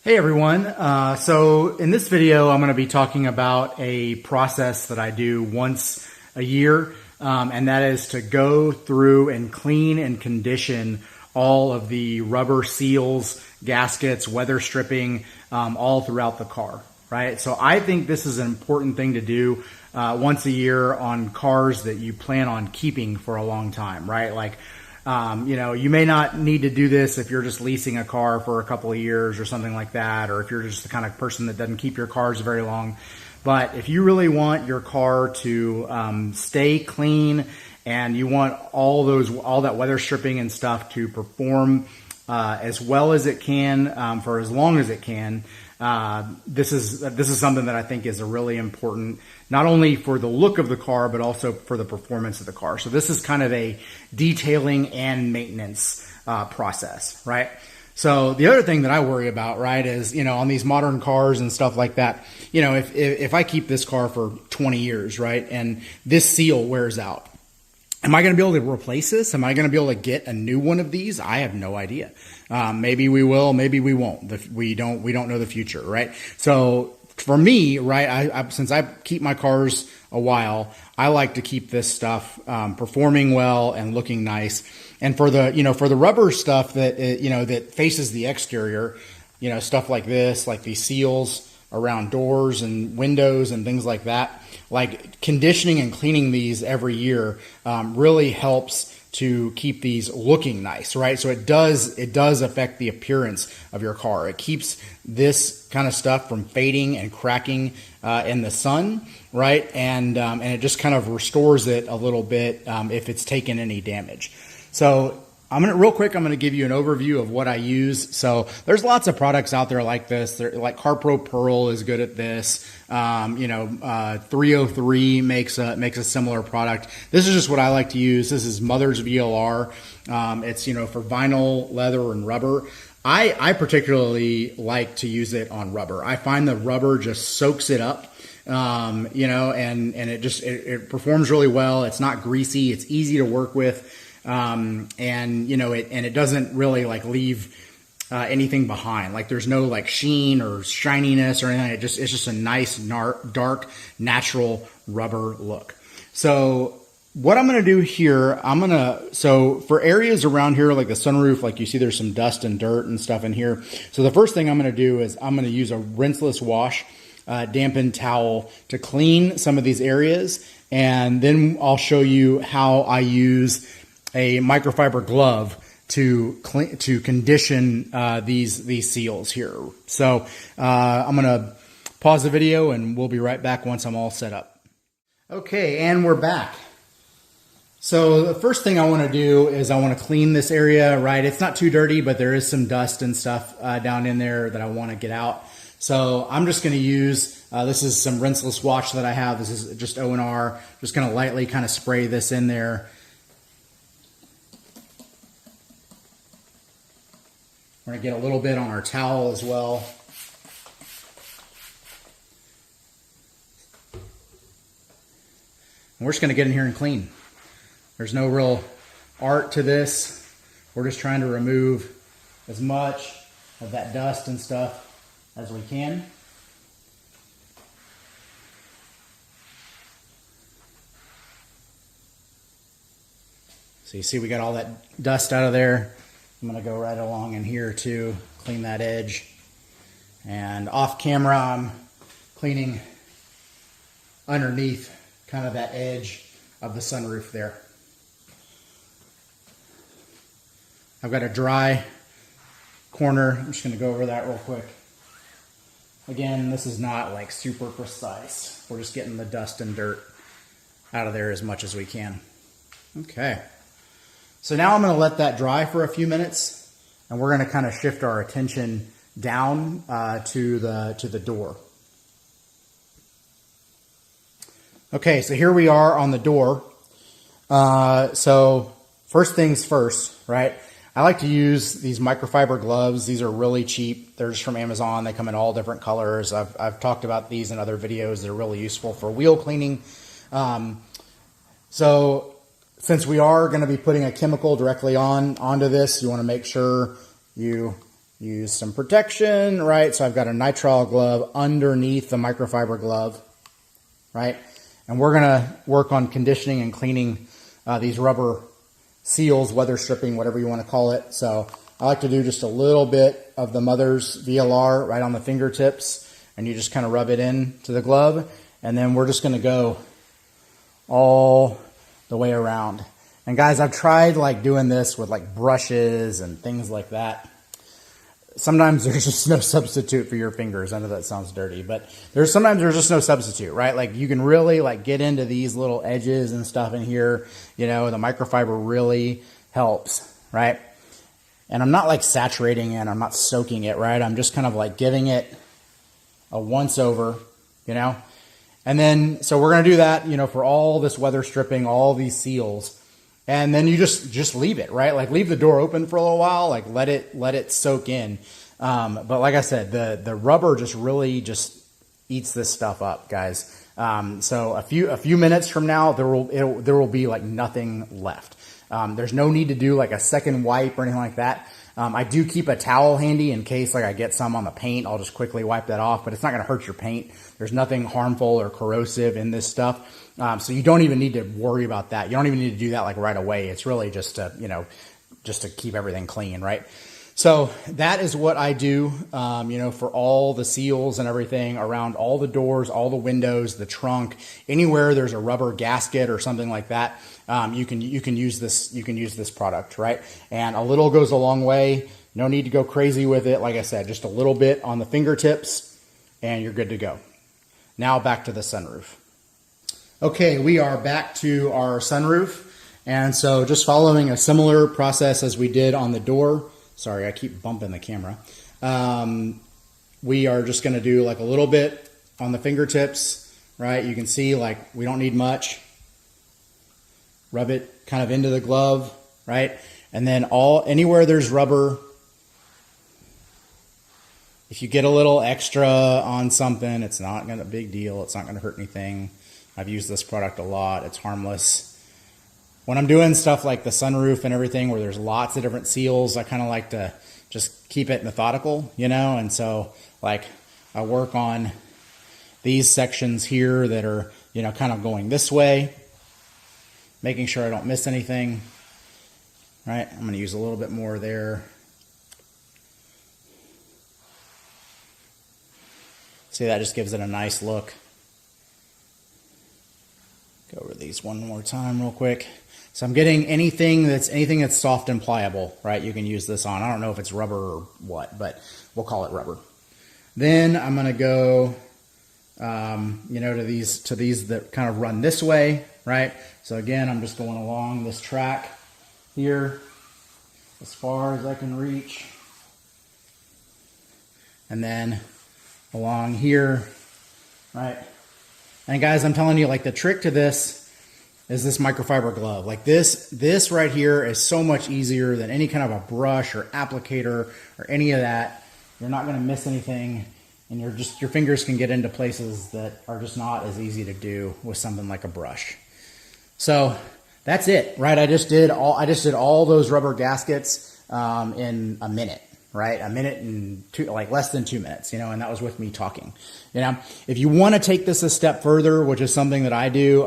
Hey everyone, so in this video I'm going to be talking about a process that I do once a year, and that is to go through and clean and condition all of the rubber seals, gaskets, weather stripping, all throughout the car, right? So I think this is an important thing to do once a year on cars that you plan on keeping for a long time, right? Like, you may not need to do this if you're just leasing a car for a couple of years or something like that, or if you're just the kind of person that doesn't keep your cars very long. But if you really want your car to stay clean and you want all that weather stripping and stuff to perform as well as it can for as long as it can, this is something that I think is a really important, not only for the look of the car, but also for the performance of the car. So this is kind of a detailing and maintenance process, right? So the other thing that I worry about, right, is, on these modern cars and stuff like that, if I keep this car for 20 years, right, and this seal wears out, am I going to be able to replace this? Am I going to be able to get a new one of these? I have no idea. Maybe we will, maybe we won't. We don't know the future, right? So for me, right, since I keep my cars a while, I like to keep this stuff performing well and looking nice. And for the rubber stuff that that faces the exterior, stuff like this, like these seals around doors and windows and things like that, like conditioning and cleaning these every year really helps to keep these looking nice, right? So it does affect the appearance of your car. It keeps this kind of stuff from fading and cracking in the sun, right? And it just kind of restores it a little bit if it's taken any damage. So real quick, I'm going to give you an overview of what I use. So there's lots of products out there like this. Like CarPro Pearl is good at this. 303 makes a similar product. This is just what I like to use. This is Mother's VLR. It's for vinyl, leather, and rubber. I particularly like to use it on rubber. I find the rubber just soaks it up. And it performs really well. It's not greasy. It's easy to work with. It doesn't really leave anything behind. Like there's no like sheen or shininess or anything. It's just a nice dark natural rubber look. So what I'm going to do here, so for areas around here like the sunroof, like you see there's some dust and dirt and stuff in here. So the first thing I'm going to do is I'm going to use a rinseless wash dampened towel to clean some of these areas, and then I'll show you how I use a microfiber glove to condition these seals here. So I'm going to pause the video and we'll be right back once I'm all set up. Okay, and we're back. So the first thing I want to do is I want to clean this area, right? It's not too dirty, but there is some dust and stuff down in there that I want to get out. So I'm just going to use, this is some rinseless wash that I have. This is just O&R. Just going to lightly kind of spray this in there. We're going to get a little bit on our towel as well. And we're just going to get in here and clean. There's no real art to this. We're just trying to remove as much of that dust and stuff as we can. So you see we got all that dust out of there. I'm going to go right along in here too, clean that edge. And off camera, I'm cleaning underneath kind of that edge of the sunroof there. I've got a dry corner. I'm just going to go over that real quick. Again, this is not like super precise. We're just getting the dust and dirt out of there as much as we can. Okay. So now I'm going to let that dry for a few minutes, and we're going to kind of shift our attention down to the door. Okay, so here we are on the door. So first things first, right? I like to use these microfiber gloves. These are really cheap. They're just from Amazon. They come in all different colors. I've talked about these in other videos. They're really useful for wheel cleaning. So since we are going to be putting a chemical directly onto this, you want to make sure you use some protection, right? So I've got a nitrile glove underneath the microfiber glove, right? And we're gonna work on conditioning and cleaning these rubber seals, weather stripping, whatever you wanna call it. So I like to do just a little bit of the mother's VLR right on the fingertips, and you just kind of rub it in to the glove, and then we're just gonna go all the way around. And guys, I've tried like doing this with like brushes and things like that. Sometimes there's just no substitute for your fingers. I know that sounds dirty, but sometimes there's just no substitute, right? Like you can really like get into these little edges and stuff in here. You know, the microfiber really helps, right? And I'm not like saturating it, I'm not soaking it, right? I'm just kind of like giving it a once over, you know? And then, so we're gonna do that, you know, for all this weather stripping, all these seals. And then you just leave it, right? Like leave the door open for a little while, like let it soak in. But like I said, the rubber just really just eats this stuff up, guys. So a few minutes from now, there will be like nothing left. There's no need to do like a second wipe or anything like that. I do keep a towel handy in case like I get some on the paint. I'll just quickly wipe that off, but it's not going to hurt your paint. There's nothing harmful or corrosive in this stuff. So you don't even need to worry about that. You don't even need to do that like right away. It's really just to, you know, just to keep everything clean, right? So that is what I do, you know, for all the seals and everything around all the doors, all the windows, the trunk, anywhere there's a rubber gasket or something like that. You can use this product, right? And a little goes a long way. No need to go crazy with it. Like I said, just a little bit on the fingertips and you're good to go. Now back to the sunroof. Okay, we are back to our sunroof. And so just following a similar process as we did on the door. Sorry, I keep bumping the camera. We are just gonna do like a little bit on the fingertips, right? You can see like we don't need much. Rub it kind of into the glove, right? And then anywhere there's rubber, if you get a little extra on something, it's not a big deal. It's not gonna hurt anything. I've used this product a lot. It's harmless. When I'm doing stuff like the sunroof and everything where there's lots of different seals, I kind of like to just keep it methodical, you know? And so like I work on these sections here that are, you know, kind of going this way, making sure I don't miss anything, right? I'm going to use a little bit more there. See, that just gives it a nice look. Go over these one more time real quick. So I'm getting anything that's soft and pliable, right? You can use this on. I don't know if it's rubber or what, but we'll call it rubber. Then I'm going to go, you know, to these that kind of run this way, right? So again, I'm just going along this track here as far as I can reach. And then along here, right? And guys, I'm telling you, like the trick to this is this microfiber glove. Like this right here is so much easier than any kind of a brush or applicator or any of that. You're not going to miss anything, and your fingers can get into places that are just not as easy to do with something like a brush. So that's it, right? I just did all those rubber gaskets in a minute. Right? A minute and like less than 2 minutes, you know, and that was with me talking. You know, if you want to take this a step further, which is something that I do,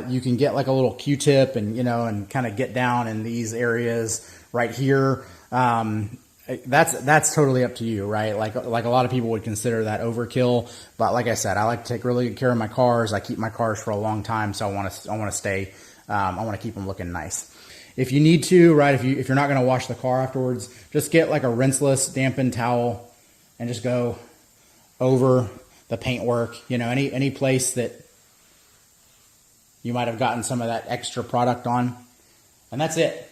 you can get like a little Q-tip and, you know, and kind of get down in these areas right here. That's totally up to you, right? Like a lot of people would consider that overkill, but like I said, I like to take really good care of my cars. I keep my cars for a long time, so I want to keep them looking nice. If you need to, right, if you're not going to wash the car afterwards, just get like a rinseless, dampened towel and just go over the paintwork, you know, any place that you might have gotten some of that extra product on, and that's it.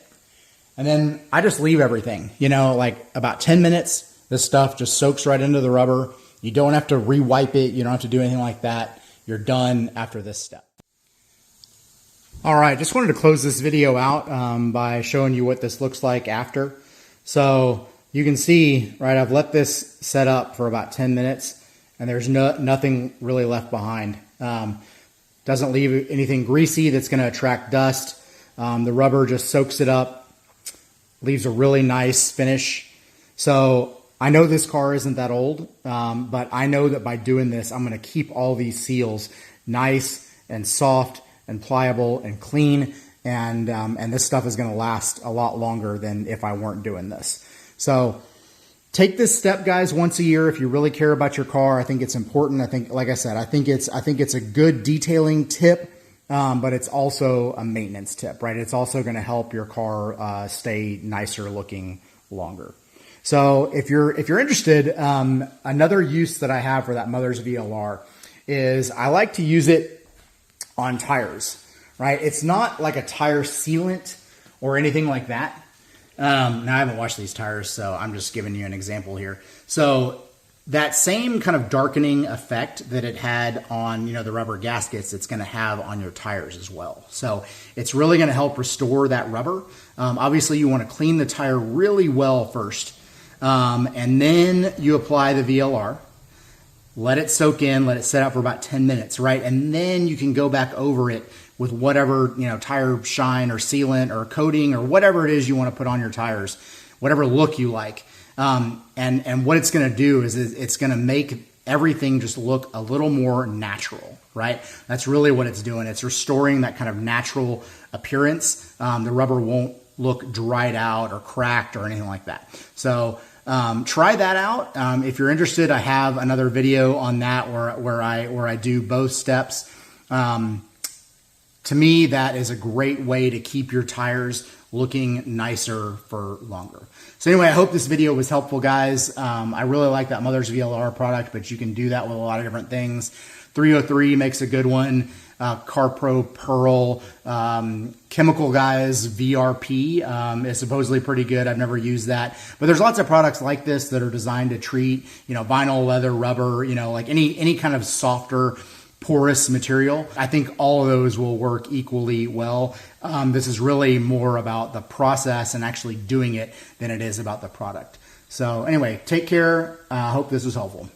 And then I just leave everything, you know, like about 10 minutes, this stuff just soaks right into the rubber. You don't have to re-wipe it. You don't have to do anything like that. You're done after this step. All right, just wanted to close this video out by showing you what this looks like after. So you can see, right, I've let this set up for about 10 minutes and there's nothing really left behind. Doesn't leave anything greasy that's going to attract dust. The rubber just soaks it up, leaves a really nice finish. So I know this car isn't that old, but I know that by doing this, I'm going to keep all these seals nice and soft and pliable and clean, and this stuff is going to last a lot longer than if I weren't doing this. So take this step, guys, once a year if you really care about your car. I think it's important. I think, like I said, I think it's a good detailing tip, but it's also a maintenance tip, right? It's also going to help your car stay nicer looking longer. So if you're interested, another use that I have for that Mother's VLR is I like to use it on tires, right? It's not like a tire sealant or anything like that. Now I haven't washed these tires, so I'm just giving you an example here. So that same kind of darkening effect that it had on, the rubber gaskets, it's going to have on your tires as well. So it's really going to help restore that rubber. Obviously you want to clean the tire really well first. And then you apply the VLR, let it soak in, let it set out for about 10 minutes, right? And then you can go back over it with whatever, tire shine or sealant or coating or whatever it is you want to put on your tires, whatever look you like. And what it's going to do is it's going to make everything just look a little more natural, right? That's really what it's doing. It's restoring that kind of natural appearance. The rubber won't look dried out or cracked or anything like that. So try that out. If you're interested, I have another video on that where I do both steps. To me, that is a great way to keep your tires looking nicer for longer. So anyway, I hope this video was helpful, guys. I really like that Mother's VLR product, but you can do that with a lot of different things. 303 makes a good one. CarPro Pearl, Chemical Guys VRP is supposedly pretty good. I've never used that, but there's lots of products like this that are designed to treat, vinyl, leather, rubber, like any kind of softer, porous material. I think all of those will work equally well. This is really more about the process and actually doing it than it is about the product. So anyway, take care. I hope this was helpful.